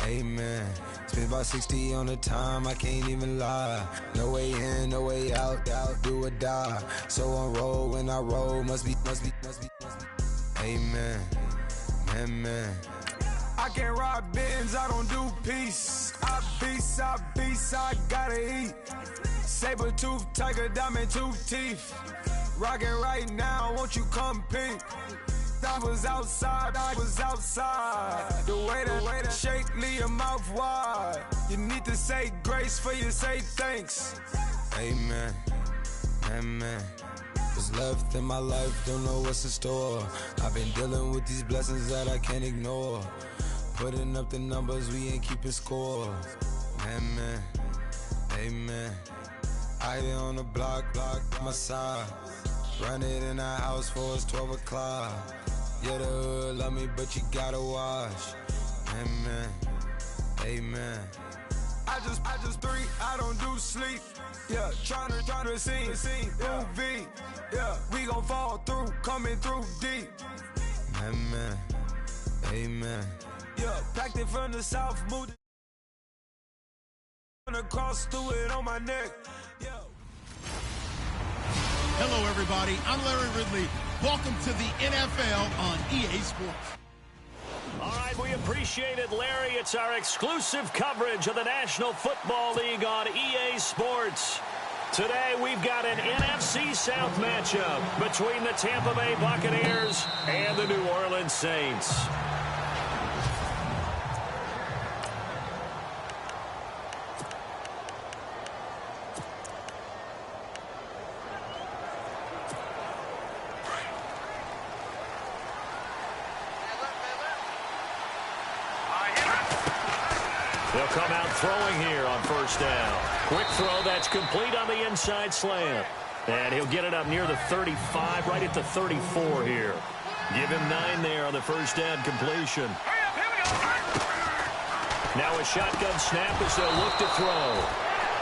Amen. Spent about 60 on the time, I can't even lie. No way in, no way out, do or die. So on roll when I roll, must be. Amen. Amen. I can't ride Benz, I don't do peace. I beast, I gotta eat. Saber tooth, tiger, diamond tooth teeth. Rockin' right now, won't you come peek? I was outside. The way that shake, leave your mouth wide. You need to say grace for you say thanks. Amen, amen. What's left in my life, don't know what's in store. I've been dealing with these blessings that I can't ignore. Putting up the numbers, we ain't keeping score. Amen, amen. I been on the block, my side. Run it in the house for it's 12 o'clock. Yeah, the hood love me, but you gotta watch. Amen, amen. I just three, I don't do sleep. Yeah, tryna see, UV. Yeah, we gon' fall through, coming through deep. Amen, amen. Yeah, packed it from the south, moved it across, threw it on my neck. Yeah. Hello, everybody. I'm Larry Ridley. Welcome to the NFL on EA Sports. All right, we appreciate it, Larry. It's our exclusive coverage of the National Football League on EA Sports. Today, we've got an NFC South matchup between the Tampa Bay Buccaneers and the New Orleans Saints. They'll come out throwing here on first down. Quick throw that's complete on the inside slant. And he'll get it up near the 35, right at the 34 here. Give him 9 there on the first down completion. Now a shotgun snap as they'll look to throw.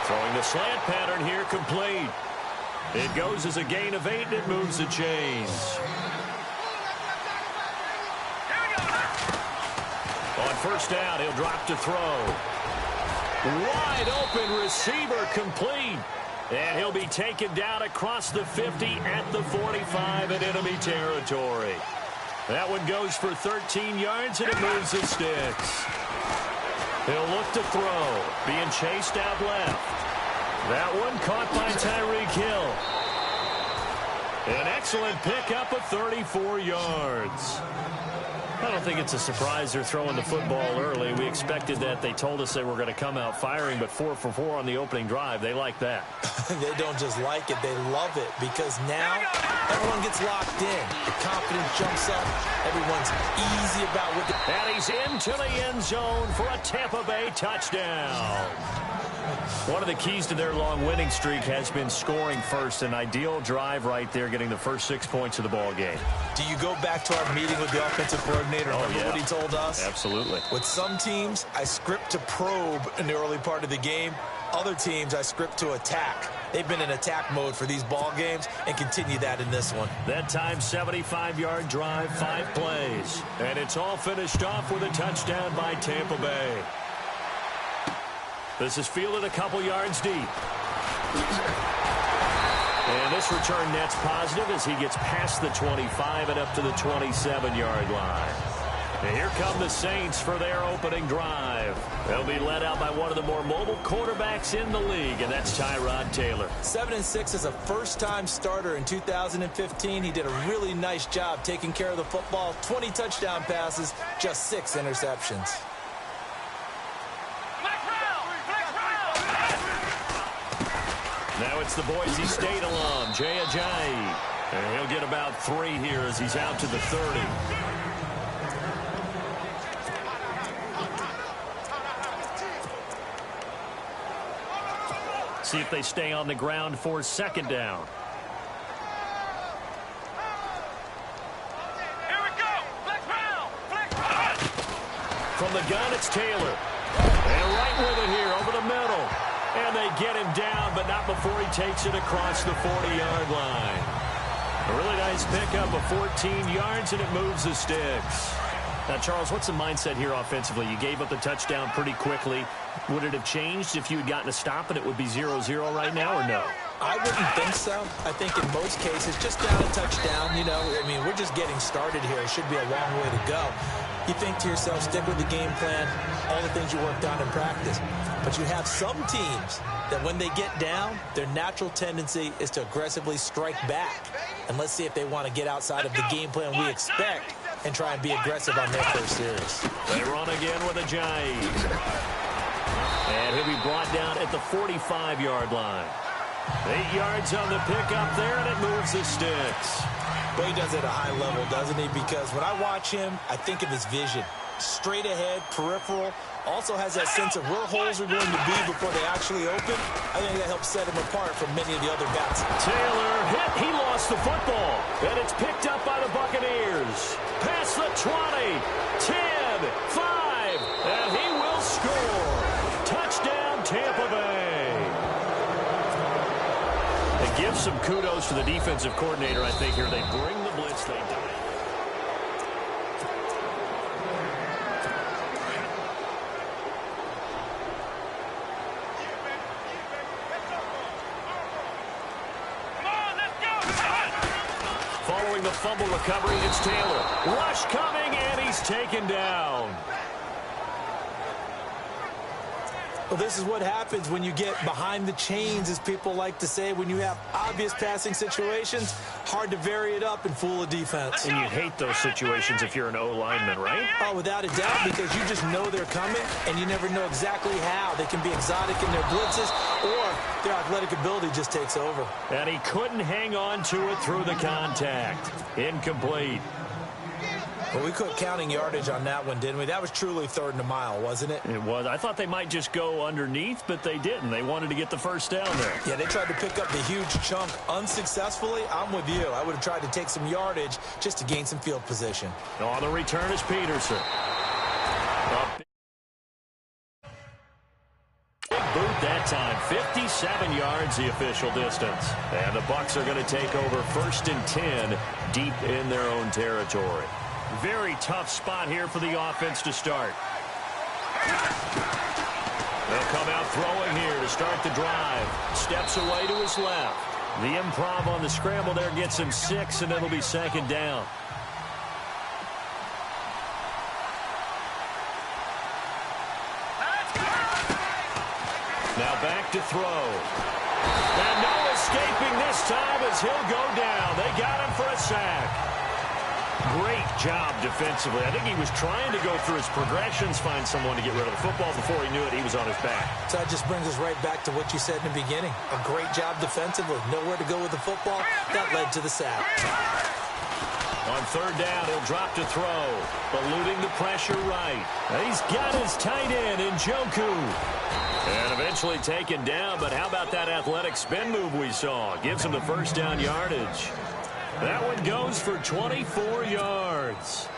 Throwing the slant pattern here complete. It goes as a gain of 8 and it moves the chains. On first down, he'll drop to throw. Wide open receiver complete. And he'll be taken down across the 50 at the 45 in enemy territory. That one goes for 13 yards and it moves the sticks. He'll look to throw. Being chased out left. That one caught by Tyreek Hill. An excellent pickup of 34 yards. I don't think it's a surprise they're throwing the football early. We expected that. They told us they were going to come out firing, but 4 for 4 on the opening drive. They like that. They don't just like it, they love it, because now everyone gets locked in. The confidence jumps up. Everyone's easy about what and he's into the end zone for a Tampa Bay touchdown. One of the keys to their long winning streak has been scoring first. An ideal drive right there, getting the first 6 points of the ball game. Do you go back to our meeting with the offensive coordinator? Remember what he told us? Absolutely. With some teams, I script to probe in the early part of the game. Other teams, I script to attack. They've been in attack mode for these ball games and continue that in this one. That time, 75-yard drive, 5 plays. And it's all finished off with a touchdown by Tampa Bay. This is fielded a couple yards deep. And this return net's positive as he gets past the 25 and up to the 27-yard line. And here come the Saints for their opening drive. They'll be led out by one of the more mobile quarterbacks in the league, and that's Tyrod Taylor. 7-6 as a first-time starter in 2015. He did a really nice job taking care of the football. 20 touchdown passes, just 6 interceptions. Now it's the Boise State alum, Jay Ajayi. And he'll get about 3 here as he's out to the 30. See if they stay on the ground for second down. Here we go. Flex round. Flex round. From the gun, it's Taylor. And right with it here over the middle. And they get him down, but not before he takes it across the 40-yard line. A really nice pickup of 14 yards, and it moves the sticks. Now, Charles, what's the mindset here offensively? You gave up the touchdown pretty quickly. Would it have changed if you had gotten a stop and it would be 0-0 right now, or no? I wouldn't think so. I think in most cases, just down a touchdown, you know, I mean, we're just getting started here. It should be a long way to go. You think to yourself, stick with the game plan, all the things you worked on in practice. But you have some teams that when they get down, their natural tendency is to aggressively strike back. And let's see if they want to get outside of the game plan we expect and try and be aggressive on their first series. They run again with a jive. And he'll be brought down at the 45-yard line. 8 yards on the pickup there, and it moves the sticks. Well, he does it at a high level, doesn't he? Because when I watch him, I think of his vision. Straight ahead, peripheral, also has that sense of where holes are going to be before they actually open. I think that helps set him apart from many of the other backs. Taylor hit. He lost the football. And it's picked up by the Buccaneers. Past the 20, 10, 5, and he will score. Touchdown, Tampa Bay. It gives some kudos to the defensive coordinator, I think, here. They bring the blitz. They do. Following the fumble recovery, it's Taylor. Rush coming, and he's taken down. Well, this is what happens when you get behind the chains, as people like to say. When you have obvious passing situations, hard to vary it up and fool a defense. And you hate those situations if you're an O-lineman, right? Oh, without a doubt, because you just know they're coming, and you never know exactly how. They can be exotic in their blitzes, or their athletic ability just takes over. And he couldn't hang on to it through the contact. Incomplete. Well, we quit counting yardage on that one, didn't we? That was truly 3rd and a mile, wasn't it? It was. I thought they might just go underneath, but they didn't. They wanted to get the first down there. Yeah, they tried to pick up the huge chunk unsuccessfully. I'm with you. I would have tried to take some yardage just to gain some field position. On the return is Peterson. Big boot that time. 57 yards the official distance. And the Bucs are going to take over 1st and 10 deep in their own territory. Very tough spot here for the offense to start. They'll come out throwing here to start the drive. Steps away to his left. The improv on the scramble there gets him 6, and it'll be 2nd down. Now back to throw. And no escaping this time as he'll go down. They got him for a sack. Great job defensively. I think he was trying to go through his progressions, find someone to get rid of the football. Before he knew it, he was on his back. So that just brings us right back to what you said in the beginning. A great job defensively. Nowhere to go with the football. That led to the sack. On 3rd down, he'll drop to throw. Eluding the pressure right. He's got his tight end in Njoku. And eventually taken down, but how about that athletic spin move we saw? Gives him the 1st down yardage. That one goes for 24 yards.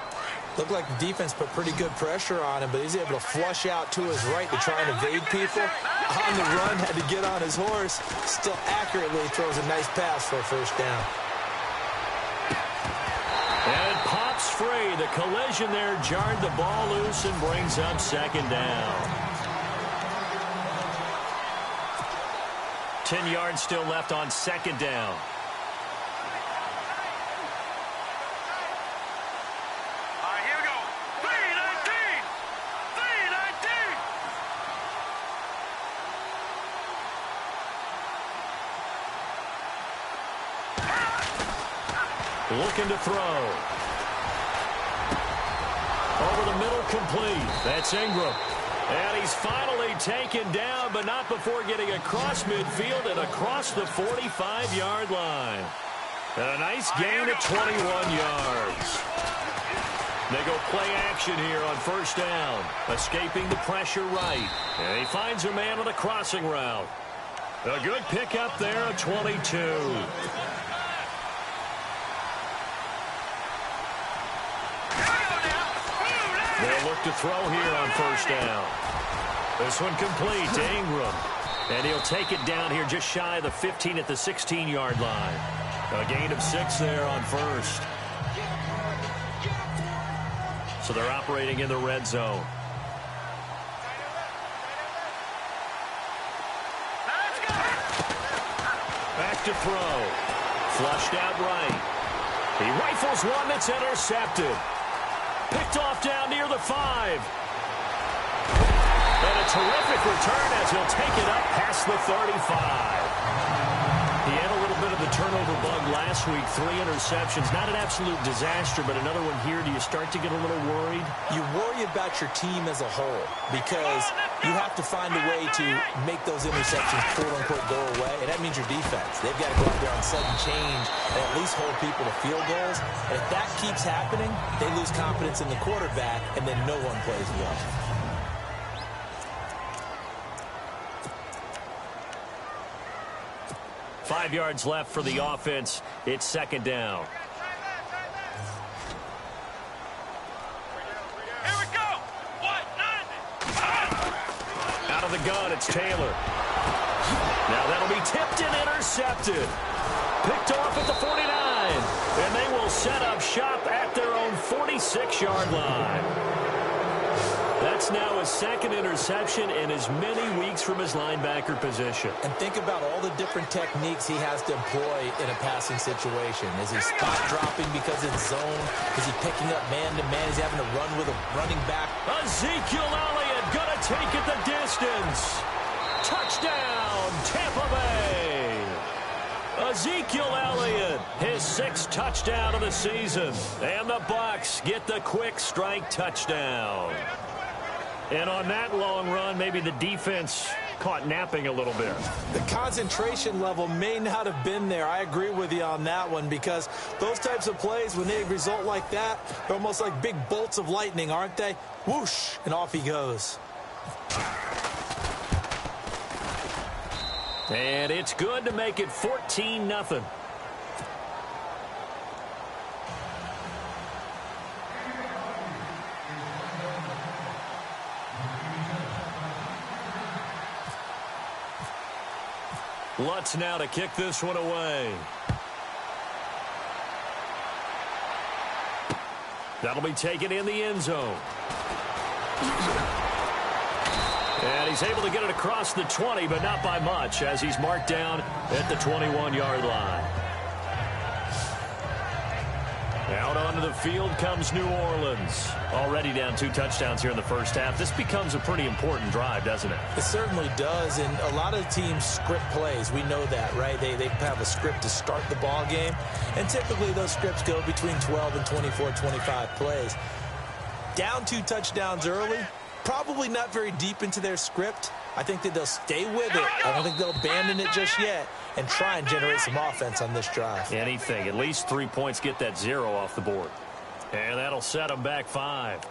Looked like the defense put pretty good pressure on him, but he's able to flush out to his right to try and evade people. On the run, had to get on his horse. Still accurately throws a nice pass for a 1st down. And it pops free. The collision there jarred the ball loose and brings up 2nd down. 10 yards still left on 2nd down. Looking to throw. Over the middle, complete. That's Ingram. And he's finally taken down, but not before getting across midfield and across the 45-yard line. And a nice gain of 21 yards. They go play action here on 1st down. Escaping the pressure right. And he finds a man on the crossing route. A good pickup there at 22. They'll look to throw here on 1st down. This one complete to Ingram. And he'll take it down here just shy of the 15 at the 16-yard line. A gain of 6 there on 1st. So they're operating in the red zone. Back to throw. Flushed out right. He rifles one that's intercepted. Picked off down near the 5. And a terrific return as he'll take it up past the 35. He had a little bit of the turnover bug last week. 3 interceptions. Not an absolute disaster, but another one here. Do you start to get a little worried? You worry about your team as a whole because you have to find a way to make those interceptions, quote-unquote, go away, and that means your defense. They've got to go out there on sudden change and at least hold people to field goals. And if that keeps happening, they lose confidence in the quarterback, and then no one plays well. 5 yards left for the offense. It's second down. Here we go. What? 90. Out of the gun, it's Taylor. Now that'll be tipped and intercepted. Picked off at the 49. And they will set up shop at their own 46-yard line. That's now his second interception in as many weeks from his linebacker position. And think about all the different techniques he has to employ in a passing situation. Is he spot dropping because it's zone? Is he picking up man-to-man? Is he having to run with a running back? Ezekiel Elliott gonna take it the distance. Touchdown, Tampa Bay. Ezekiel Elliott, his 6th touchdown of the season. And the Bucs get the quick strike touchdown. And on that long run, maybe the defense caught napping a little bit. The concentration level may not have been there. I agree with you on that one because those types of plays, when they result like that, they're almost like big bolts of lightning, aren't they? Whoosh, and off he goes. And it's good to make it 14-0. Lutz now to kick this one away. That'll be taken in the end zone. And he's able to get it across the 20, but not by much, as he's marked down at the 21-yard line. Out onto the field comes New Orleans. Already down 2 touchdowns here in the first half. This becomes a pretty important drive, doesn't it? It certainly does, and a lot of teams script plays. We know that, right? They have a script to start the ball game, and typically those scripts go between 12 and 24, 25 plays. Down 2 touchdowns early, probably not very deep into their script. I think that they'll stay with it. I don't think they'll abandon it just yet and try and generate some offense on this drive. Anything. At least 3 points, get that 0 off the board. And that'll set them back 5.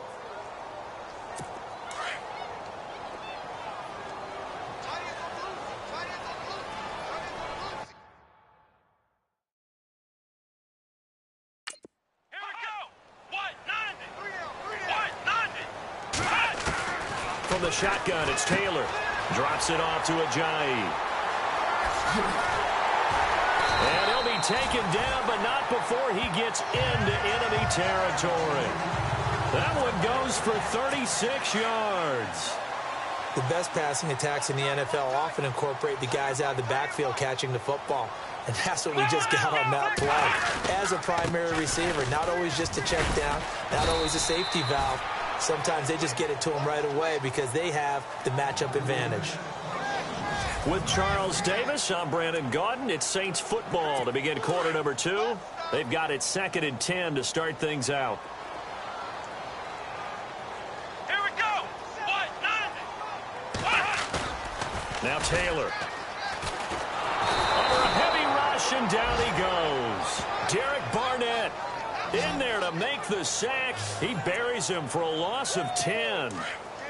From the shotgun, it's Taylor. Drops it off to Ajayi. And he'll be taken down, but not before he gets into enemy territory. That one goes for 36 yards. The best passing attacks in the NFL often incorporate the guys out of the backfield catching the football. And that's what we just got on that play. As a primary receiver, not always just a check down, not always a safety valve. Sometimes they just get it to them right away because they have the matchup advantage. With Charles Davis, I'm Brandon Gaudin. It's Saints football to begin quarter number 2. They've got it 2nd and 10 to start things out. Here we go. Now Taylor. Under a heavy rush, and down he goes. Derek Barnett in there to make the sack. He buries him for a loss of 10.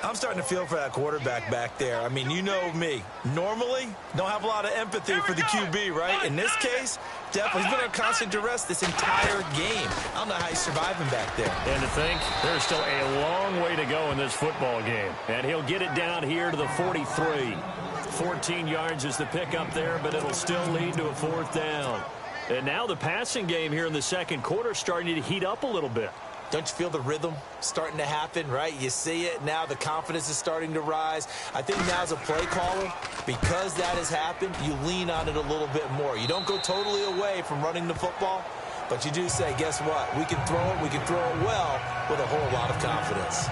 I'm starting to feel for that quarterback back there. I mean, you know me. Normally, don't have a lot of empathy for the QB, right? In this case, definitely, he's been under constant duress this entire game. I don't know how he's surviving back there. And to think, there's still a long way to go in this football game. And he'll get it down here to the 43. 14 yards is the pickup there, but it'll still lead to a 4th down. And now the passing game here in the second quarter starting to heat up a little bit. Don't you feel the rhythm starting to happen, right? You see it now. The confidence is starting to rise. I think now as a play caller, because that has happened, you lean on it a little bit more. You don't go totally away from running the football, but you do say, guess what? We can throw it. We can throw it well with a whole lot of confidence.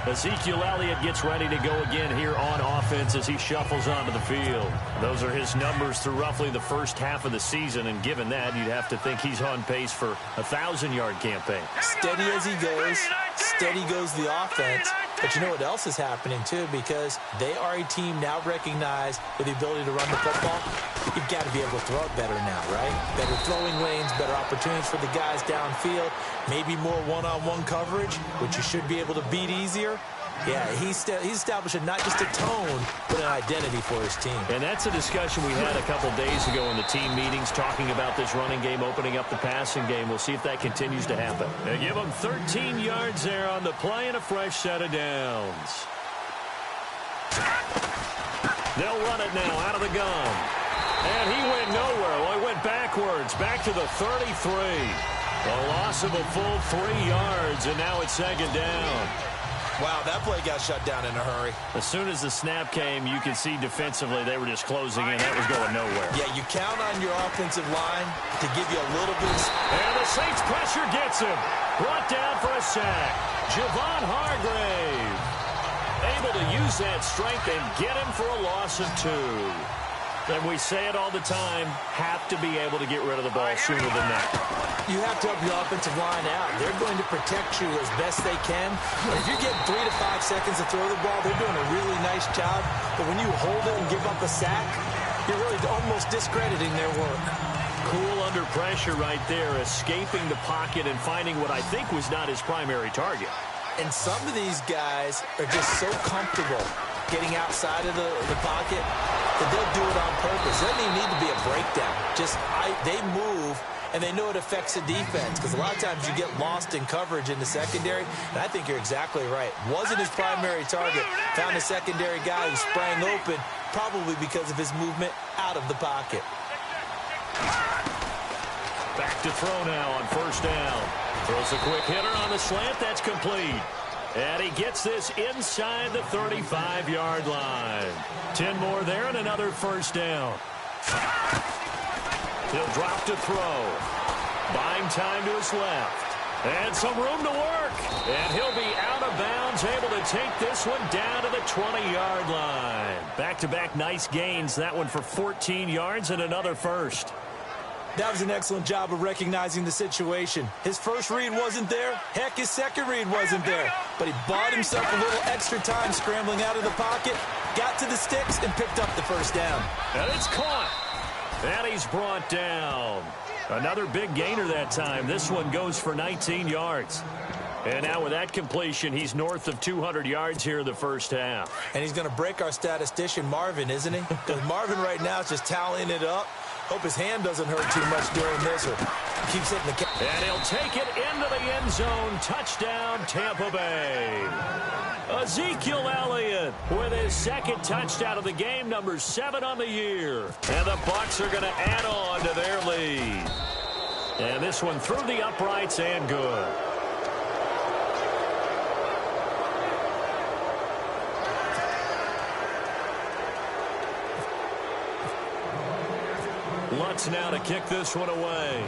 Ezekiel Elliott gets ready to go again here on offense as he shuffles onto the field. Those are his numbers through roughly the first half of the season, and given that, you'd have to think he's on pace for a 1,000-yard campaign. Steady as he goes, steady goes the offense. But you know what else is happening, too, because they are a team now recognized with the ability to run the football. You've got to be able to throw it better now, right? Better throwing lanes, better opportunities for the guys downfield, maybe more one-on-one coverage, which you should be able to beat easier. Yeah, he's establishing not just a tone, but an identity for his team. And that's a discussion we had a couple days ago in the team meetings, talking about this running game, opening up the passing game. We'll see if that continues to happen. They give him 13 yards there on the play and a fresh set of downs. They'll run it now out of the gun. And he went nowhere. Well, he went backwards, back to the 33. A loss of a full 3 yards, and now it's second down. Wow, that play got shut down in a hurry. As soon as the snap came, you could see defensively they were just closing in. That was going nowhere. Yeah, you count on your offensive line to give you a little bit of... And the Saints pressure gets him. Brought down for a sack. Javon Hargrave able to use that strength and get him for a loss of 2. And we say it all the time, have to be able to get rid of the ball sooner than that. You have to help your offensive line out. They're going to protect you as best they can. And if you're getting 3 to 5 seconds to throw the ball, they're doing a really nice job. But when you hold it and give up a sack, you're really almost discrediting their work. Cool under pressure right there, escaping the pocket and finding what I think was not his primary target. And some of these guys are just so comfortable getting outside of the pocket that they'll do it on purpose. It doesn't even need to be a breakdown. They move, and they know it affects the defense, because a lot of times you get lost in coverage in the secondary, and I think you're exactly right. Wasn't his primary target. Found a secondary guy who sprang open, probably because of his movement out of the pocket. Back to throw now on first down. Throws a quick hitter on the slant. That's complete. And he gets this inside the 35-yard line. 10 more there and another first down. He'll drop to throw. Buying time to his left. And some room to work. And he'll be out of bounds, able to take this one down to the 20-yard line. Back-to-back nice gains. That one for 14 yards and another first. That was an excellent job of recognizing the situation. His first read wasn't there. Heck, his second read wasn't there. But he bought himself a little extra time scrambling out of the pocket, got to the sticks, and picked up the first down. And it's caught. And he's brought down. Another big gainer that time. This one goes for 19 yards. And now with that completion, he's north of 200 yards here in the first half. And he's going to break our statistician, Marvin, isn't he? Because Marvin right now is just tallying it up. Hope his hand doesn't hurt too much during this, or keeps hitting the... And he'll take it into the end zone. Touchdown, Tampa Bay. Ezekiel Elliott with his second touchdown of the game, number 7 on the year. And the Bucs are going to add on to their lead. And this one through the uprights and good. Lutz now to kick this one away.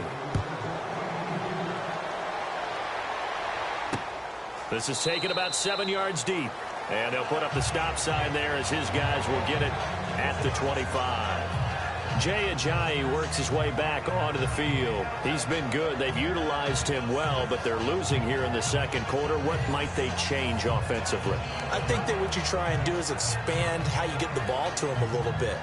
This is taken about 7 yards deep. And they'll put up the stop sign there as his guys will get it at the 25. Jay Ajayi works his way back onto the field. He's been good. They've utilized him well, but they're losing here in the second quarter. What might they change offensively? I think that what you try and do is expand how you get the ball to him a little bit.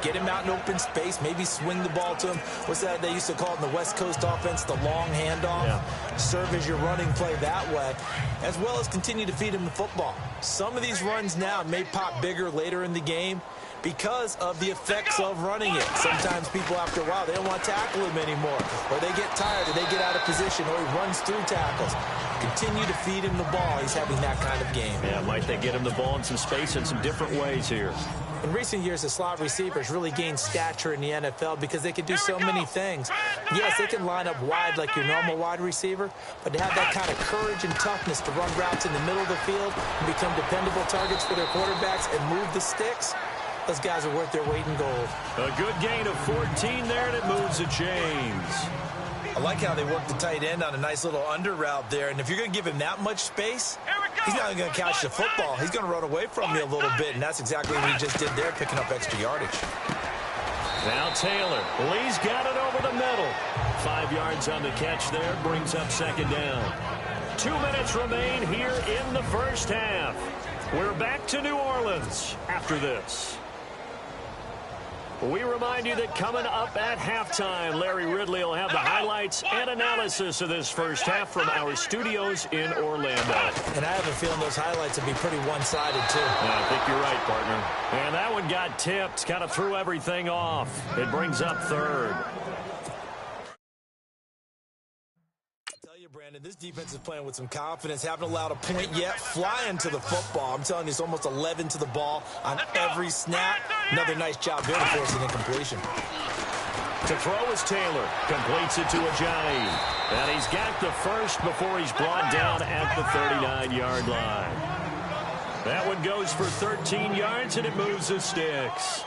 Get him out in open space, maybe swing the ball to him. What's that they used to call it in the West Coast offense, the long handoff? Yeah. Serve as your running play that way, as well as continue to feed him the football. Some of these runs now may pop bigger later in the game. because of the effects of running it. Sometimes people, after a while, they don't want to tackle him anymore, or they get tired, or they get out of position, or he runs through tackles. Continue to feed him the ball. He's having that kind of game. Yeah, might they get him the ball in some space in some different ways here. In recent years, the slot receivers really gained stature in the NFL because they can do so many things. Yes, they can line up wide like your normal wide receiver, but to have that kind of courage and toughness to run routes in the middle of the field and become dependable targets for their quarterbacks and move the sticks, those guys are worth their weight in gold. A good gain of 14 there, and it moves the chains. I like how they work the tight end on a nice little under route there, and if you're going to give him that much space, he's not going to catch the football. He's going to run away from you a little bit, and that's exactly what he just did there, picking up extra yardage. Now Taylor. Lee's got it over the middle. 5 yards on the catch there, brings up second down. 2 minutes remain here in the first half. We're back to New Orleans after this. We remind you that coming up at halftime, Larry Ridley will have the highlights and analysis of this first half from our studios in Orlando. And I have a feeling those highlights will be pretty one-sided, too. I think you're right, partner. And that one got tipped, kind of threw everything off. It brings up third. Brandon, this defense is playing with some confidence. Haven't allowed a point yet. Flying to the football. I'm telling you, it's almost 11 to the ball on every snap. Another nice job there to force an incompletion. To throw is Taylor. Completes it to Ajayi. And he's got the first before he's brought down at the 39-yard line. That one goes for 13 yards, and it moves the sticks.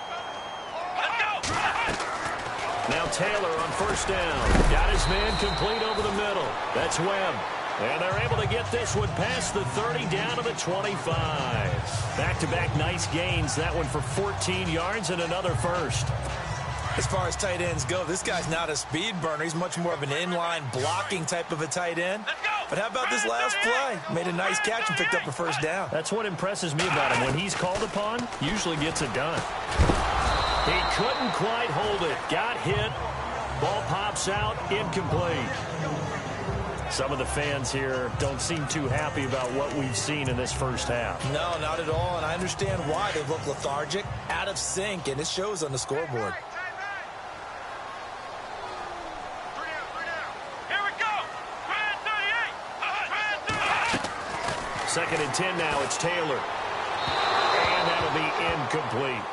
Now Taylor on first down. Got his man complete over the middle. That's Webb. And they're able to get this one past the 30 down to the 25. Back-to-back nice gains. That one for 14 yards and another first. As far as tight ends go, this guy's not a speed burner. He's much more of an inline blocking type of a tight end. But how about this last play? Made a nice catch and picked up a first down. That's what impresses me about him. When he's called upon, usually gets it done. He couldn't quite hold it. Got hit. Ball pops out. Incomplete. Some of the fans here don't seem too happy about what we've seen in this first half. No, not at all, and I understand why. They look lethargic, out of sync, and it shows on the scoreboard. Here we go. 38. Second and 10 now. It's Taylor. And that'll be incomplete.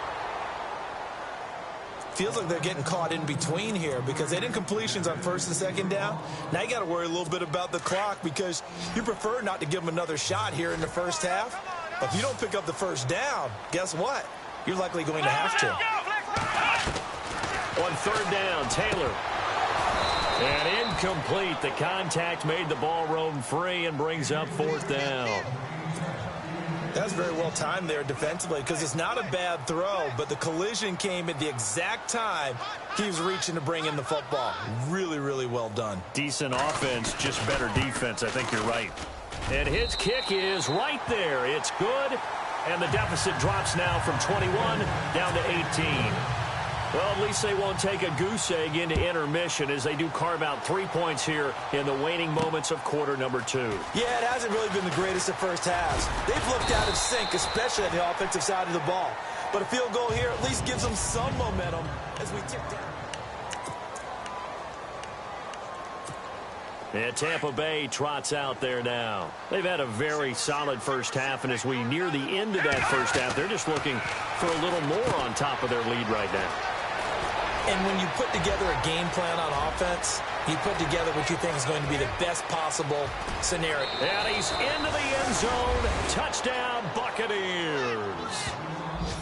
Feels like they're getting caught in between here because they didn't completions on first and second down. Now you got to worry a little bit about the clock because you prefer not to give them another shot here in the first half. But if you don't pick up the first down, guess what? You're likely going to have to. On third down, Taylor. And incomplete. The contact made the ball roam free and brings up fourth down. That's very well timed there defensively because it's not a bad throw, but the collision came at the exact time he was reaching to bring in the football. Really, really well done. Decent offense, just better defense. I think you're right. And his kick is right there. It's good, and the deficit drops now from 21 down to 18. Well, at least they won't take a goose egg into intermission as they do carve out 3 points here in the waning moments of quarter number 2. Yeah, it hasn't really been the greatest of first halves. They've looked out of sync, especially on the offensive side of the ball. But a field goal here at least gives them some momentum as we tick down. And Tampa Bay trots out there now. They've had a very solid first half, and as we near the end of that first half, they're just looking for a little more on top of their lead right now. And when you put together a game plan on offense, you put together what you think is going to be the best possible scenario. And he's into the end zone. Touchdown, Buccaneers.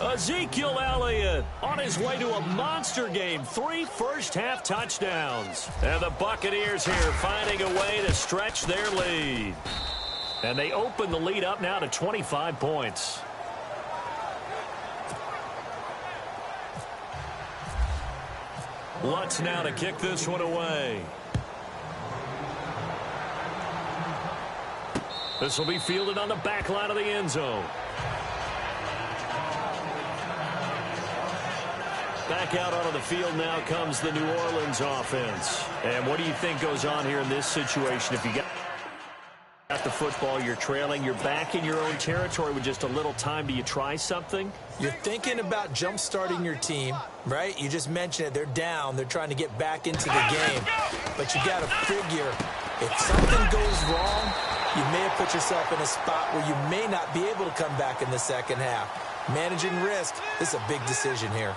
Ezekiel Elliott on his way to a monster game. 3 first-half touchdowns. And the Buccaneers here finding a way to stretch their lead. And they open the lead up now to 25 points. Lutz now to kick this one away. This will be fielded on the back line of the end zone. Back out onto the field now comes the New Orleans offense. And what do you think goes on here in this situation if you got got the football, you're trailing, you're back in your own territory with just a little time. Do you try something? You're thinking about jump-starting your team, right? You just mentioned it. They're down. They're trying to get back into the game. But you got to figure, if something goes wrong, you may have put yourself in a spot where you may not be able to come back in the second half. Managing risk is a big decision here.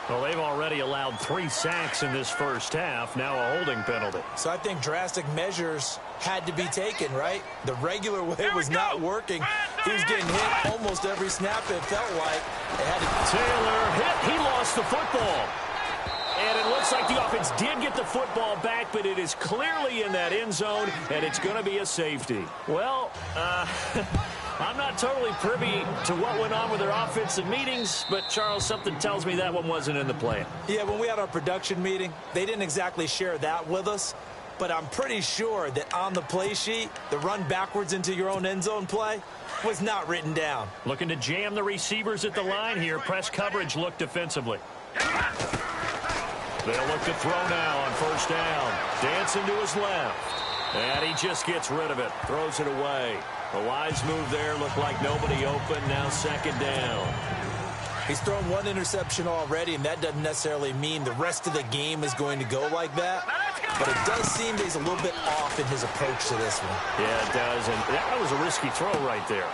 Well, they've already allowed 3 sacks in this first half, now a holding penalty. So I think drastic measures had to be taken, right? The regular way was not working. He was getting hit almost every snap, it felt like. Taylor hit. He lost the football. And it looks like the offense did get the football back, but it is clearly in that end zone, and it's going to be a safety. Well, I'm not totally privy to what went on with their offensive meetings, but, Charles, something tells me that one wasn't in the plan. Yeah, when we had our production meeting, they didn't exactly share that with us, but I'm pretty sure that on the play sheet, the run backwards into your own end zone play was not written down. Looking to jam the receivers at the line here. Press coverage look defensively. They'll look to throw now on first down. Dancing to his left. And he just gets rid of it. Throws it away. A wise move there. Looked like nobody open. Now second down. He's thrown 1 interception already, and that doesn't necessarily mean the rest of the game is going to go like that. But it does seem that he's a little bit off in his approach to this one. Yeah, it does. And that was a risky throw right there.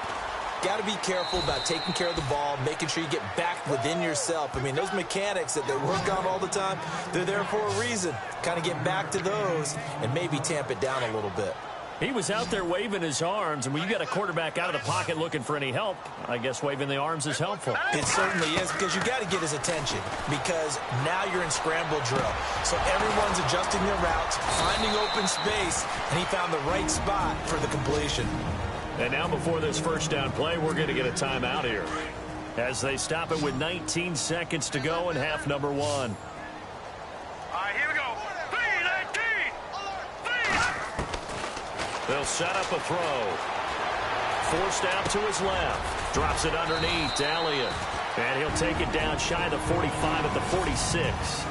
Got to be careful about taking care of the ball, making sure you get back within yourself. I mean, those mechanics that they work on all the time, they're there for a reason. Kind of get back to those and maybe tamp it down a little bit. He was out there waving his arms, and when you got a quarterback out of the pocket looking for any help, I guess waving the arms is helpful. It certainly is, because you got to get his attention, because now you're in scramble drill. So everyone's adjusting their routes, finding open space, and he found the right spot for the completion. And now before this first down play, we're going to get a timeout here as they stop it with 19 seconds to go in half number 1. All right, here we go. 3-19. They'll set up a throw. Forced out to his left. Drops it underneath to Elliott. And he'll take it down shy of the 45 at the 46.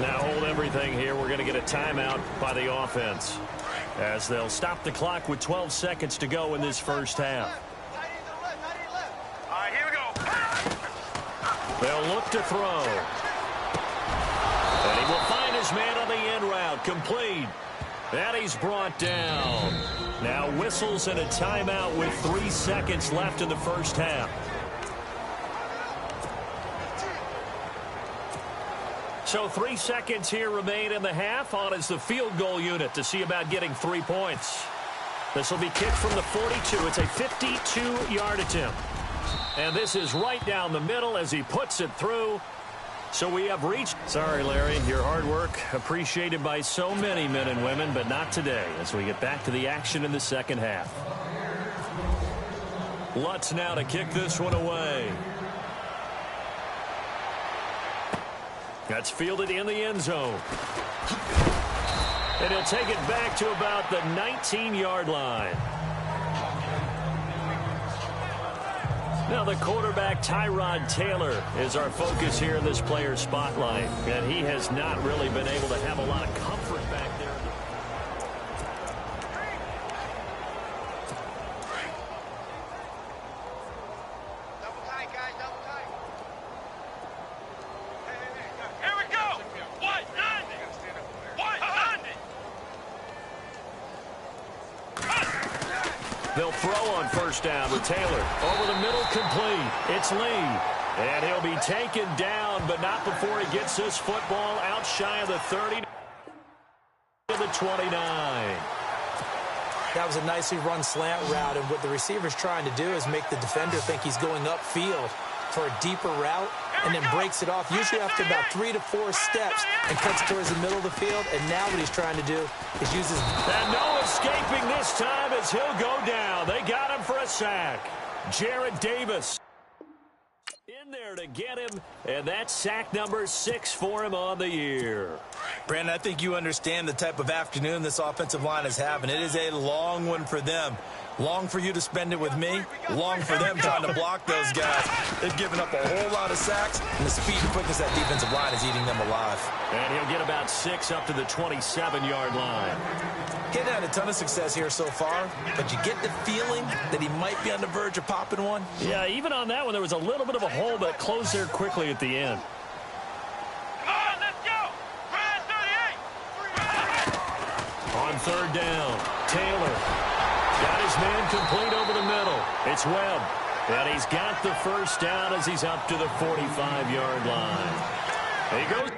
Now hold everything here. We're going to get a timeout by the offense, as they'll stop the clock with 12 seconds to go in this first half. All right, here we go. They'll look to throw. And he will find his man on the end route. Complete. And he's brought down. Now whistles and a timeout with 3 seconds left in the first half. So 3 seconds here remain in the half. On is the field goal unit to see about getting 3 points. This will be kicked from the 42. It's a 52-yard attempt. And this is right down the middle as he puts it through. So we have reached. Sorry, Larry, your hard work appreciated by so many men and women, but not today as we get back to the action in the second half. Lutz now to kick this one away. That's fielded in the end zone. And he'll take it back to about the 19-yard line. Now the quarterback, Tyrod Taylor, is our focus here in this player spotlight. And he has not really been able to have a lot of comfort back there. They'll throw on first down with Taylor. Over the middle, complete. It's Lee. And he'll be taken down, but not before he gets this football out shy of the 30 to the 29. That was a nicely run slant route, and what the receiver's trying to do is make the defender think he's going upfield for a deeper route, and then breaks it off, usually after about 3 to 4 steps, and cuts towards the middle of the field. And now what he's trying to do is use his... And no escaping this time as he'll go down. They got him for a sack. Jarrett Davis in there to get him, and that's sack number 6 for him on the year. Brandon, I think you understand the type of afternoon this offensive line is having. It is a long one for them. Long for you to spend it with me. Long for them trying to block those guys. They've given up a whole lot of sacks, and the speed and quickness of that defensive line is eating them alive. And he'll get about 6 up to the 27-yard line. He hasn't had a ton of success here so far, but you get the feeling that he might be on the verge of popping one. Yeah, even on that one, there was a little bit of a hole, but it closed there quickly at the end. Come on, let's go! Ryan 38! On third down, Taylor got his man complete over the middle. It's Webb, and he's got the first down as he's up to the 45-yard line. There he goes.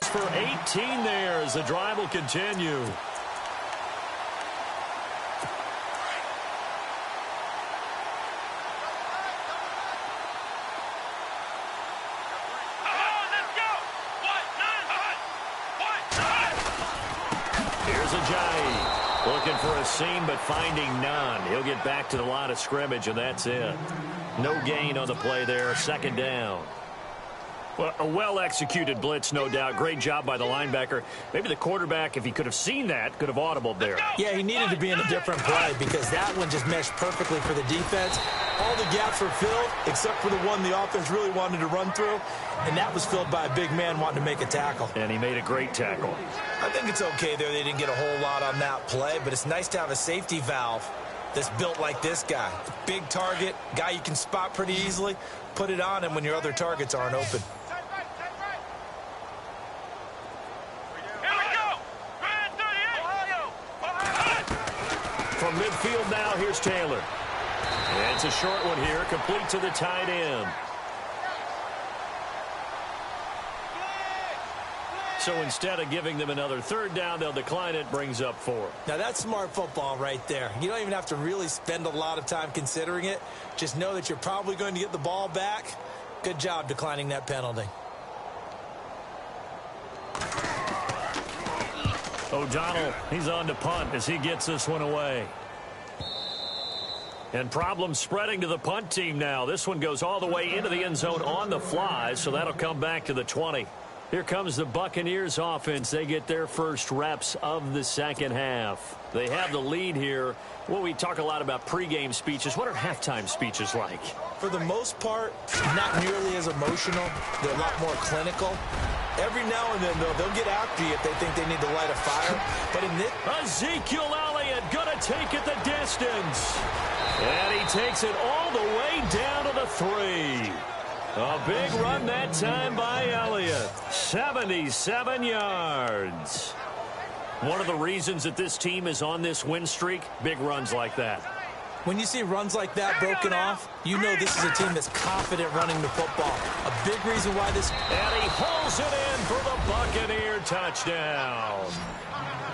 For 18 there as the drive will continue. Here's Ajayi looking for a seam but finding none. He'll get back to the line of scrimmage, and that's it. No gain on the play there. Second down. Well, a well-executed blitz, no doubt. Great job by the linebacker. Maybe the quarterback, if he could have seen that, could have audibled there. Yeah, he needed to be in a different play because that one just meshed perfectly for the defense. All the gaps were filled except for the one the offense really wanted to run through, and that was filled by a big man wanting to make a tackle. And he made a great tackle. I think it's okay there. They didn't get a whole lot on that play, but it's nice to have a safety valve that's built like this guy. Big target, guy you can spot pretty easily. Put it on him when your other targets aren't open. From midfield now, here's Taylor. And it's a short one here, complete to the tight end. So instead of giving them another third down, they'll decline it, brings up 4. Now that's smart football right there. You don't even have to really spend a lot of time considering it. Just know that you're probably going to get the ball back. Good job declining that penalty. O'Donnell, he's on to punt as he gets this one away. And problems spreading to the punt team now. This one goes all the way into the end zone on the fly, so that'll come back to the 20. Here comes the Buccaneers offense. They get their first reps of the second half. They have the lead here. Well, we talk a lot about pregame speeches. What are halftime speeches like? For the most part, not nearly as emotional. They're a lot more clinical. Every now and then, though, they'll get after you if they think they need to light a fire. But in this... Ezekiel Elliott gonna take it the distance. And he takes it all the way down to the 3. A big run that time by Elliott. 77 yards. One of the reasons that this team is on this win streak, big runs like that. When you see runs like that broken off, you know this is a team that's confident running the football. A big reason why this... And he pulls it in for the Buccaneer touchdown.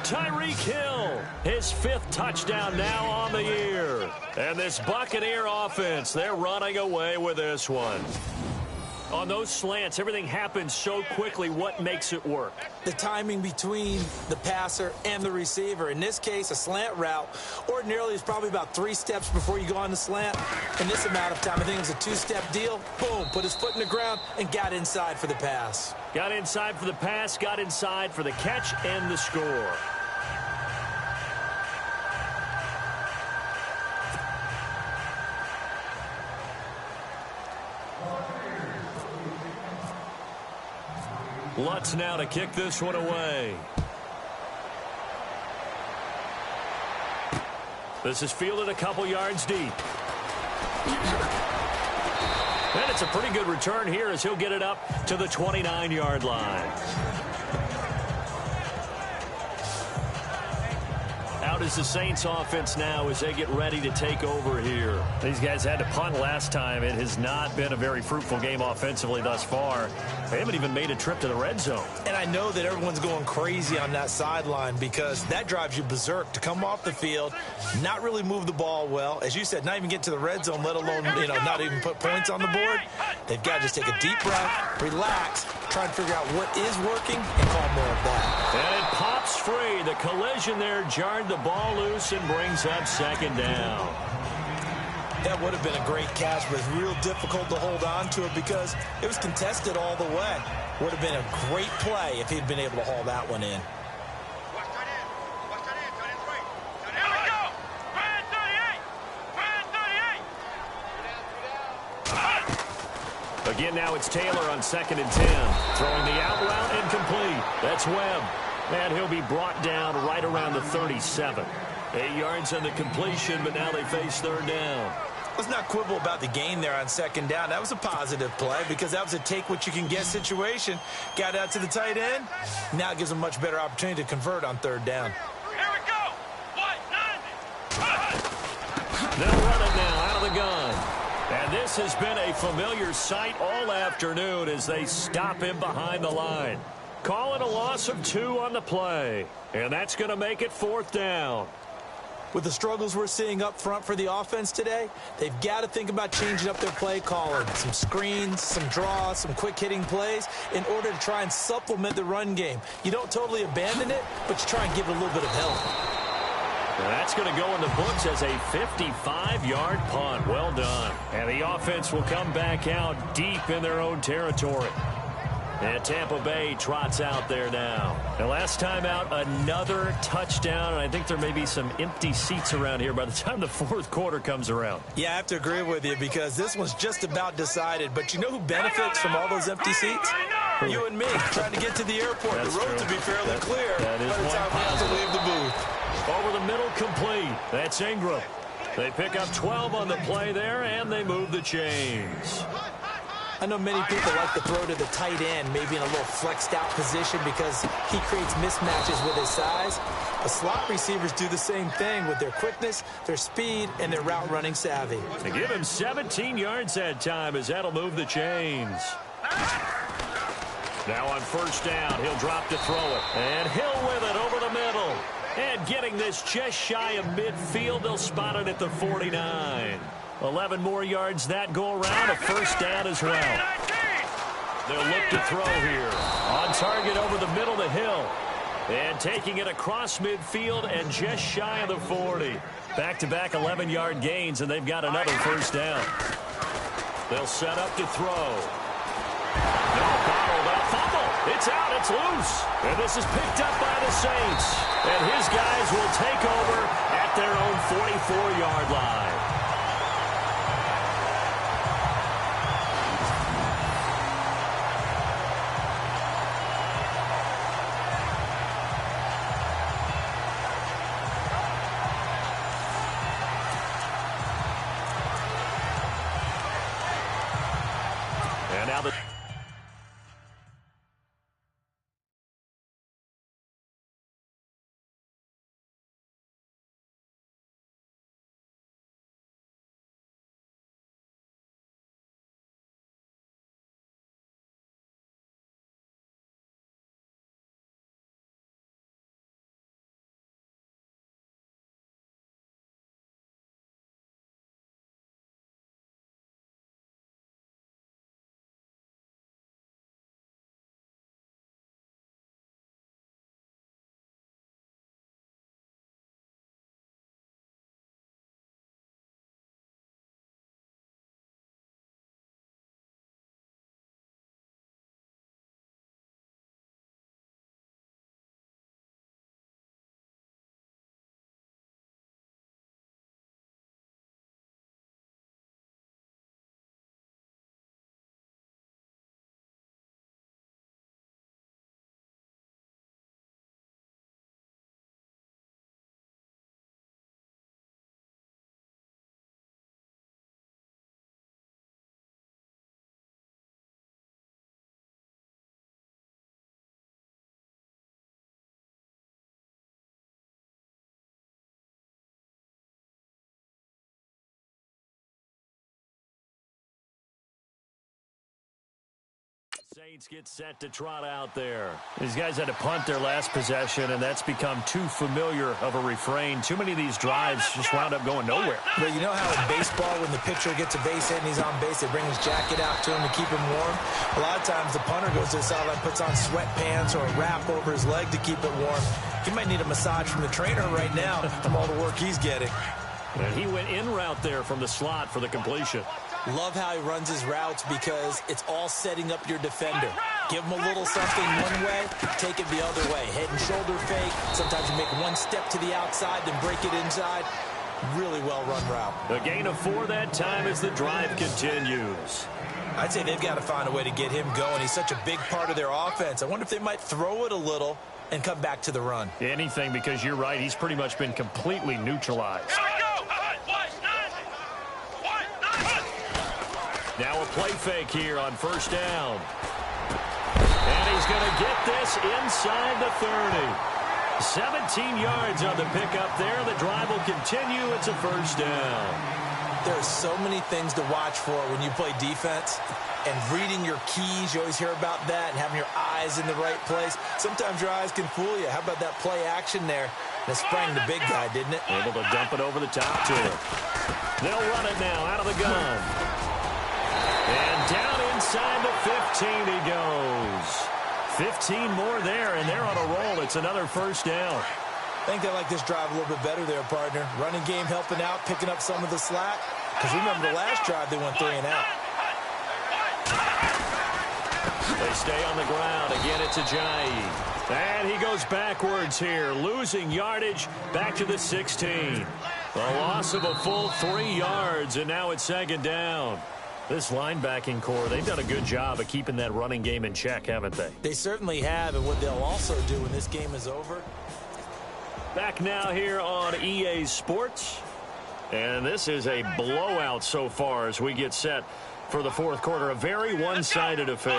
Tyreek Hill, his 5th touchdown now on the year. And this Buccaneer offense, they're running away with this one. On those slants, everything happens so quickly. What makes it work? The timing between the passer and the receiver. In this case, a slant route ordinarily is probably about 3 steps before you go on the slant. In this amount of time, I think it was a 2-step deal. Boom, put his foot in the ground and got inside for the pass. Got inside for the pass, got inside for the catch and the score. Lutz now to kick this one away. This is fielded a couple yards deep. And it's a pretty good return here as he'll get it up to the 29-yard line. Out is the Saints offense now as they get ready to take over here. These guys had to punt last time. It has not been a very fruitful game offensively thus far. They haven't even made a trip to the red zone. And I know that everyone's going crazy on that sideline because that drives you berserk to come off the field, not really move the ball well. As you said, not even get to the red zone, let alone, not even put points on the board. They've got to just take a deep breath, relax, try and figure out what is working and call more of that. And it pops free. The collision there jarred the ball loose and brings up 2nd down. That would have been a great catch, but it's real difficult to hold on to it because it was contested all the way. Would have been a great play if he'd been able to haul that one in. Here we go. Brand 38. Again, now it's Taylor on 2nd and 10. Throwing the out route incomplete. That's Webb. And he'll be brought down right around the 37. 8 yards on the completion, but now they face 3rd down. Let's not quibble about the gain there on 2nd down. That was a positive play because that was a take-what-you-can-get situation. Got out to the tight end. Now it gives them a much better opportunity to convert on 3rd down. Here we go. What? 90. They'll run it now out of the gun. And this has been a familiar sight all afternoon as they stop him behind the line. Calling a loss of 2 on the play. And that's going to make it 4th down. With the struggles we're seeing up front for the offense today, they've got to think about changing up their play calling. Some screens, some draws, some quick-hitting plays in order to try and supplement the run game. You don't totally abandon it, but you try and give it a little bit of help. And that's going to go in the books as a 55-yard punt. Well done. And the offense will come back out deep in their own territory. And Tampa Bay trots out there now. And last time out, another touchdown. And I think there may be some empty seats around here by the time the 4th quarter comes around. Yeah, I have to agree with you because this one's just about decided. But you know who benefits from all those empty seats? You and me, trying to get to the airport. That's the road true. to be fairly clear that is by the time we have to leave the booth. Over the middle, complete. That's Ingram. They pick up 12 on the play there, and they move the chains. I know many people like to throw to the tight end, maybe in a little flexed out position because he creates mismatches with his size. The slot receivers do the same thing with their quickness, their speed, and their route running savvy. They give him 17 yards that time as that'll move the chains. Now on 1st down, he'll drop to throw it. And Hill with it over the middle. And getting this just shy of midfield, they'll spot it at the 49. 11 more yards that go around, a 1st down as well. They'll look to throw here. On target over the middle to Hill. And taking it across midfield and just shy of the 40. Back-to-back 11-yard gains, and they've got another 1st down. They'll set up to throw. No, bottled up fumble. It's out, it's loose. And this is picked up by the Saints. And his guys will take over at their own 44-yard line. Now the Saints get set to trot out there. These guys had to punt their last possession, and that's become too familiar of a refrain. Too many of these drives just wound up going nowhere. But you know how in baseball, when the pitcher gets a base hit and he's on base, they bring his jacket out to him to keep him warm? A lot of times the punter goes to the sideline, puts on sweatpants or a wrap over his leg to keep it warm. He might need a massage from the trainer right now from all the work he's getting. And he went in route there from the slot for the completion. Love how he runs his routes because it's all setting up your defender. Give him a little something one way, take it the other way. Head and shoulder fake. Sometimes you make one step to the outside, then break it inside. Really well-run route. A gain of 4 that time as the drive continues. I'd say they've got to find a way to get him going. He's such a big part of their offense. I wonder if they might throw it a little and come back to the run. Anything, because you're right. He's pretty much been completely neutralized. Now a play fake here on first down. And he's going to get this inside the 30. 17 yards on the pickup there. The drive will continue. It's a first down. There are so many things to watch for when you play defense. And reading your keys, you always hear about that, and having your eyes in the right place. Sometimes your eyes can fool you. How about that play action there? And it sprang the big guy, didn't it? Able to dump it over the top to him. They'll run it now out of the gun. And down inside the 15 he goes. 15 more there, and they're on a roll. It's another first down. I think they like this drive a little bit better there, partner. Running game helping out, picking up some of the slack. Because remember, the last drive they went 3 and out. They stay on the ground. Again, it's Ajayi. And he goes backwards here, losing yardage back to the 16. A loss of a full 3 yards, and now it's second down. This linebacking core, they've done a good job of keeping that running game in check, haven't they? They certainly have, and what they'll also do when this game is over. Back now here on EA Sports. And this is a blowout so far as we get set for the fourth quarter. A very one-sided affair.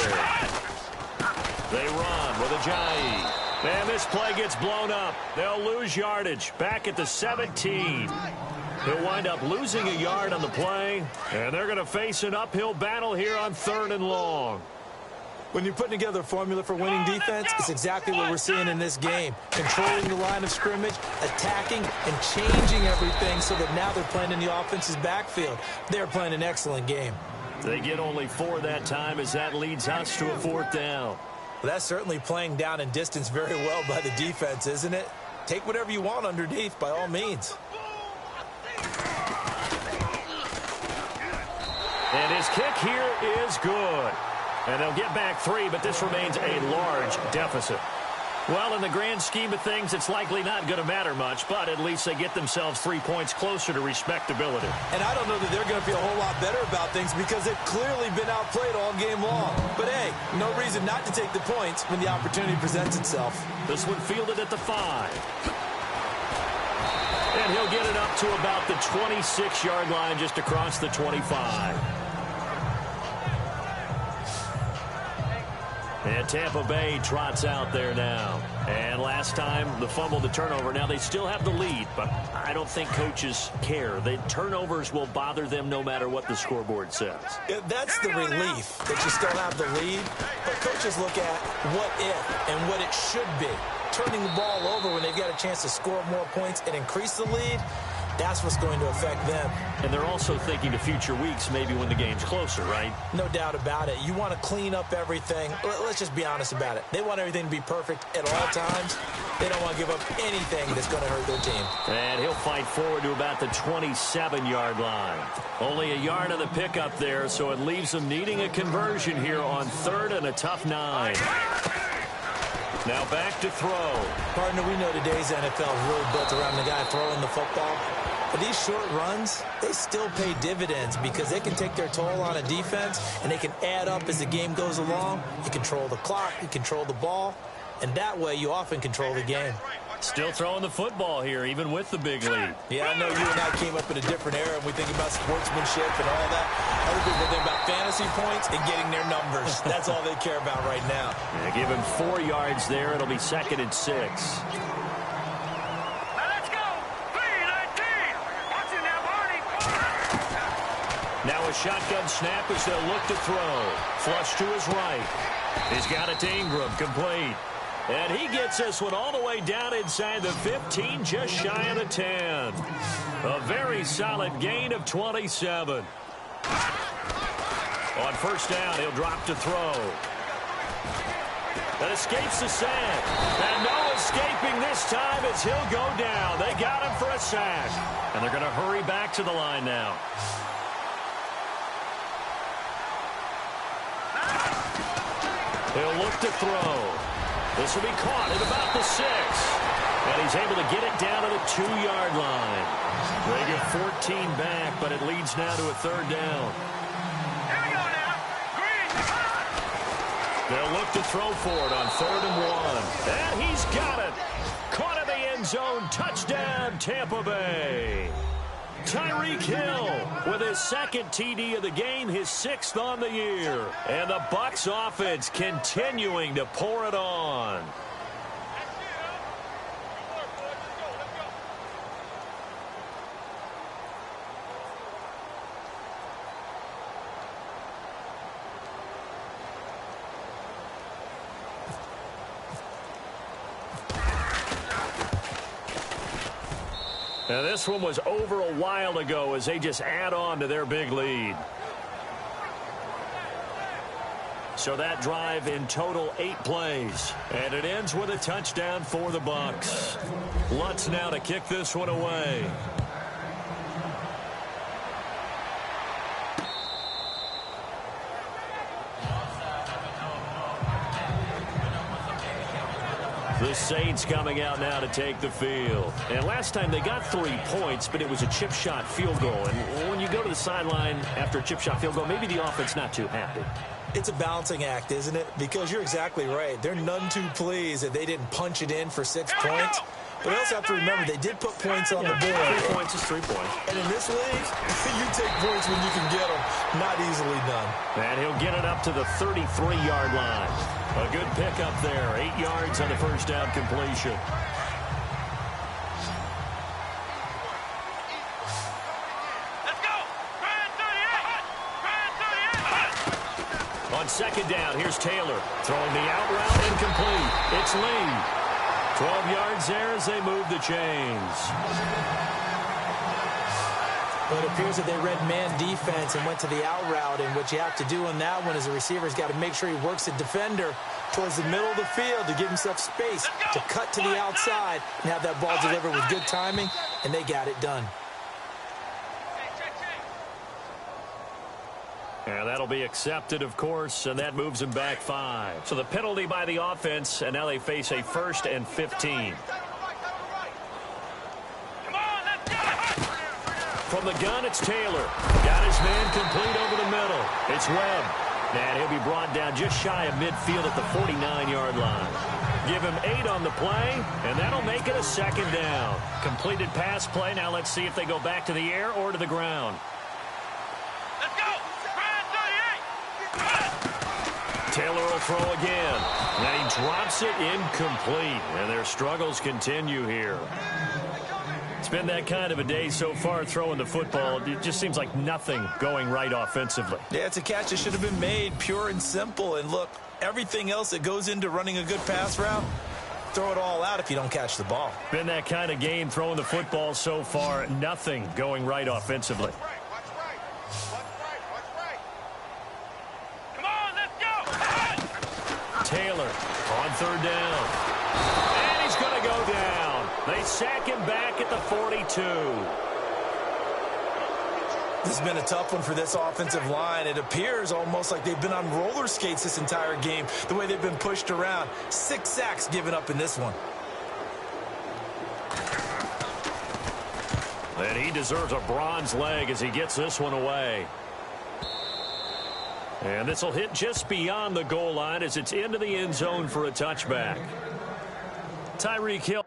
They run with Ajayi. And this play gets blown up. They'll lose yardage back at the 17. He'll wind up losing a yard on the play, and they're going to face an uphill battle here on 3rd and long. When you're putting together a formula for winning defense, it's exactly what we're seeing in this game. Controlling the line of scrimmage, attacking, and changing everything so that now they're playing in the offense's backfield. They're playing an excellent game. They get only 4 that time as that leads us to a 4th down. Well, that's certainly playing down and distance very well by the defense, isn't it? Take whatever you want underneath by all means. And his kick here is good. And they'll get back 3, but this remains a large deficit. Well, in the grand scheme of things, it's likely not going to matter much, but at least they get themselves 3 points closer to respectability. And I don't know that they're going to feel a whole lot better about things because they've clearly been outplayed all game long. But, hey, no reason not to take the points when the opportunity presents itself. This one fielded at the 5. And he'll get it up to about the 26-yard line just across the 25. And Tampa Bay trots out there now. And last time, the fumble, the turnover. Now they still have the lead, but I don't think coaches care. The turnovers will bother them no matter what the scoreboard says. Yeah, that's the relief that you still have the lead. But coaches look at what if and what it should be. Turning the ball over when they've got a chance to score more points and increase the lead, that's what's going to affect them. And they're also thinking to future weeks, maybe when the game's closer, right? No doubt about it. You want to clean up everything. Let's just be honest about it. They want everything to be perfect at all times. They don't want to give up anything that's going to hurt their team. And he'll fight forward to about the 27-yard line. Only a yard of the pickup there, so it leaves them needing a conversion here on 3rd and a tough 9. Now back to throw. Partner, we know today's NFL is really built around the guy throwing the football. But these short runs, they still pay dividends because they can take their toll on a defense and they can add up as the game goes along. You control the clock, you control the ball, and that way you often control the game. Still throwing the football here, even with the big lead. Yeah, I know you and I came up in a different era, and we think about sportsmanship and all that. Other people think about fantasy points and getting their numbers. That's all they care about right now. Yeah, give him 4 yards there. It'll be 2nd and 6. Let's go. 3-19. Watch it now, Barney. Now a shotgun snap as they'll look to throw. Flush to his right. He's got it to Ingram, complete. And he gets this one all the way down inside the 15, just shy of the 10. A very solid gain of 27. On first down, he'll drop to throw. That escapes the sack. And no escaping this time as he'll go down. They got him for a sack. And they're going to hurry back to the line now. He'll look to throw. This will be caught at about the 6. And he's able to get it down to the 2-yard line. They get 14 back, but it leads now to a 3rd down. Here we go now. Green. They'll look to throw for it on 3rd and 1. And he's got it. Caught in the end zone. Touchdown, Tampa Bay. Tyreek Hill with his 2nd TD of the game, his 6th on the year. And the Bucs offense continuing to pour it on. Now this one was over a while ago as they just add on to their big lead. So that drive in total 8 plays. And it ends with a touchdown for the Bucs. Lutz now to kick this one away. The Saints coming out now to take the field. And last time they got 3 points, but it was a chip shot field goal. And when you go to the sideline after a chip shot field goal, maybe the offense not too happy. It's a balancing act, isn't it? Because you're exactly right. They're none too pleased that they didn't punch it in for 6 points. But you also have to remember they did put points on the board. 3 points is 3 points. And in this league, you take points when you can get them. Not easily done. And he'll get it up to the 33-yard line. A good pickup there. 8 yards on the first down completion. Let's go. Grand 38. On second down, here's Taylor. Throwing the out route incomplete. It's Lee. 12 yards there as they move the chains. But it appears that they read man defense and went to the out route. And what you have to do on that one is the receiver's got to make sure he works the defender towards the middle of the field to give himself space to cut to the outside and have that ball delivered with good timing, and they got it done. And that'll be accepted, of course, and that moves them back 5. So the penalty by the offense, and now they face a 1st and 15. From the gun, it's Taylor. Got his man complete over the middle. It's Webb. And he'll be brought down just shy of midfield at the 49-yard line. Give him 8 on the play, and that'll make it a 2nd down. Completed pass play. Now let's see if they go back to the air or to the ground. Let's go. Grand 38. Taylor will throw again. And he drops it incomplete. And their struggles continue here. It's been that kind of a day so far throwing the football. It just seems like nothing going right offensively. Yeah, it's a catch that should have been made, pure and simple. And look, everything else that goes into running a good pass route, throw it all out if you don't catch the ball. Been that kind of game throwing the football so far. Nothing going right offensively. Come on, let's go. Taylor on third down. And he's going to go down. They sack him back at the 42. This has been a tough one for this offensive line. It appears almost like they've been on roller skates this entire game, the way they've been pushed around. 6 sacks given up in this one. And he deserves a bronze leg as he gets this one away. And this will hit just beyond the goal line as it's into the end zone for a touchback. Tyreek Hill.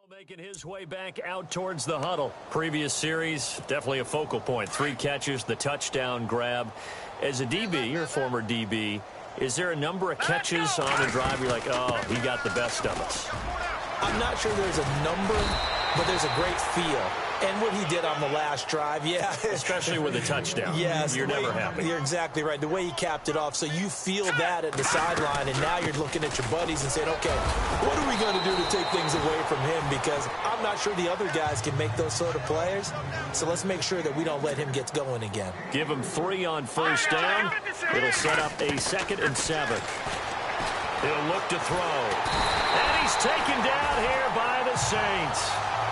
Making his way back out towards the huddle. Previous series, definitely a focal point. 3 catches, the touchdown grab. As a DB, or former DB, is there a number of catches on a drive you're like, oh, he got the best of us? I'm not sure there's a number, but there's a great feel. And what he did on the last drive, yeah. Especially with a touchdown. Yes. You're never happy. You're exactly right. The way he capped it off, so you feel that at the sideline, and now you're looking at your buddies and saying, okay, what are we going to do to take things away from him? Because I'm not sure the other guys can make those sort of players. So let's make sure that we don't let him get going again. Give him 3 on first down. It'll set up a 2nd and 7. He'll look to throw. And he's taken down here by the Saints.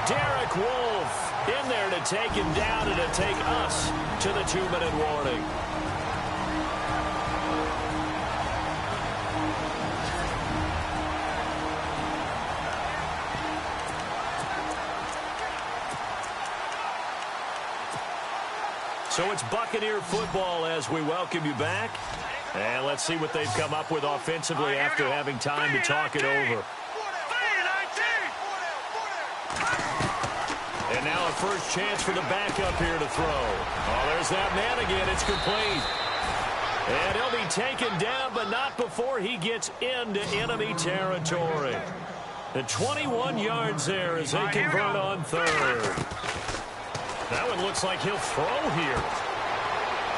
Derek Wolfe in there to take him down and to take us to the 2-minute warning. So it's Buccaneer football as we welcome you back. And let's see what they've come up with offensively after having time to talk it over. And now a first chance for the backup here to throw. Oh, there's that man again. It's complete. And he'll be taken down, but not before he gets into enemy territory. The 21 yards there as they convert on third. That one looks like he'll throw here.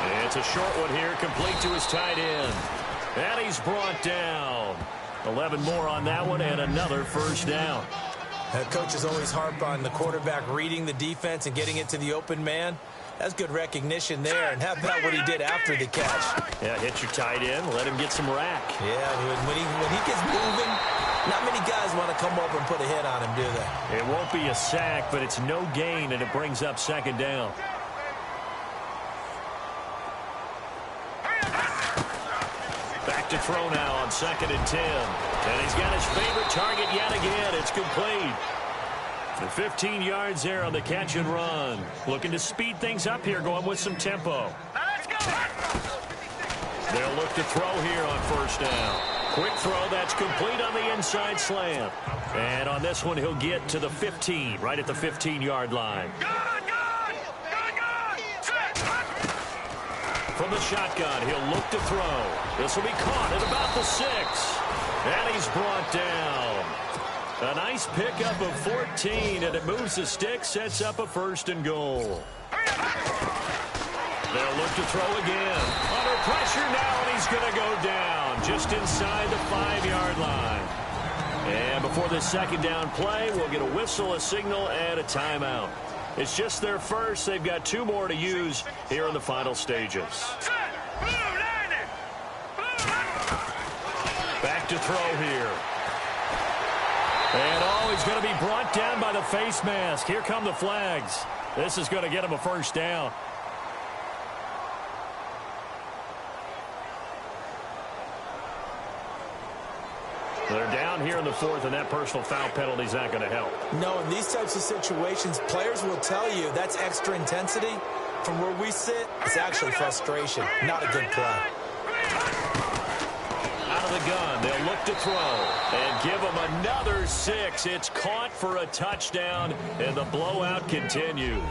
And it's a short one here, complete to his tight end. And he's brought down. 11 more on that one and another first down. Coaches always harp on the quarterback reading the defense and getting it to the open man. That's good recognition there. And how about what he did after the catch? Yeah, hit your tight end, let him get some rack. Yeah, when he gets moving, not many guys want to come over and put a hit on him, do they? It won't be a sack, but it's no gain, and it brings up 2nd down. Back to throw now on 2nd and 10. And he's got his favorite target yet again. It's complete. The 15 yards there on the catch and run. Looking to speed things up here, going with some tempo. Let's go. They'll look to throw here on first down. Quick throw, that's complete on the inside slant. And on this one, he'll get to the 15, right at the 15-yard line. From the shotgun, he'll look to throw. This will be caught at about the 6. And he's brought down. A nice pickup of 14, and it moves the stick, sets up a 1st and goal. They'll look to throw again. Under pressure now, and he's going to go down just inside the 5-yard line. And before this 2nd down play, we'll get a whistle, a signal, and a timeout. It's just their first. They've got 2 more to use here in the final stages. Back to throw here. And he's going to be brought down by the face mask. Here come the flags. This is going to get him a 1st down. They're down here in the 4th, and that personal foul penalty is not going to help. No, in these types of situations, players will tell you that's extra intensity. From where we sit, it's actually frustration. Not a good play. Out of the gun, they'll look back to throw. And give him another 6. It's caught for a touchdown, and the blowout continues.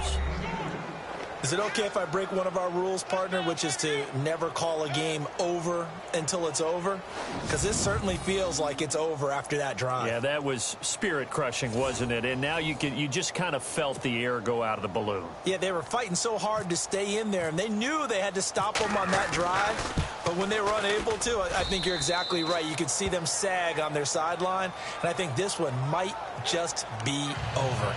Is it okay if I break one of our rules, partner, which is to never call a game over until it's over? Because this certainly feels like it's over after that drive. Yeah, that was spirit-crushing, wasn't it? And now you just kind of felt the air go out of the balloon. Yeah, they were fighting so hard to stay in there, and they knew they had to stop them on that drive. But when they were unable to, I think you're exactly right. You could see them sag on their sideline, and I think this one might just be over.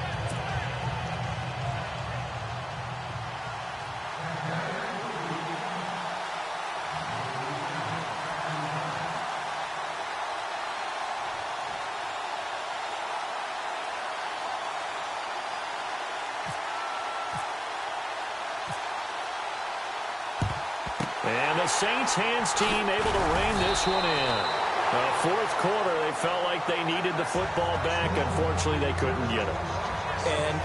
And the Saints hands team able to rein this one in. Fourth quarter, they felt like they needed the football back. Unfortunately, they couldn't get it. And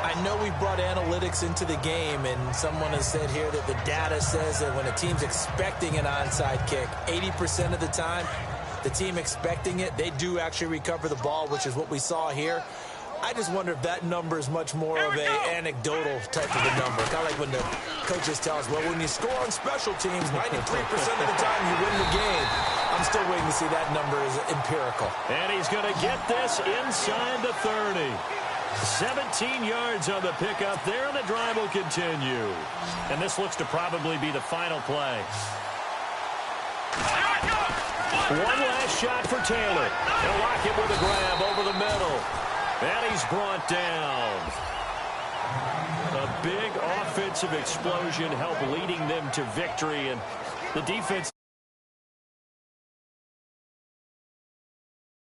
I know we brought analytics into the game, and someone has said here that the data says that when a team's expecting an onside kick, 80% of the time, the team expecting it, they do actually recover the ball, which is what we saw here. I just wonder if that number is much more of an anecdotal type of a number. Kind of like when the coaches tell us, well, when you score on special teams, 93% of the time you win the game. I'm still waiting to see that number is empirical. And he's going to get this inside the 30. 17 yards on the pickup there, and the drive will continue. And this looks to probably be the final play. One last shot for Taylor. He'll lock it with a grab over the middle. And he's brought down. A big offensive explosion helped leading them to victory, and the defense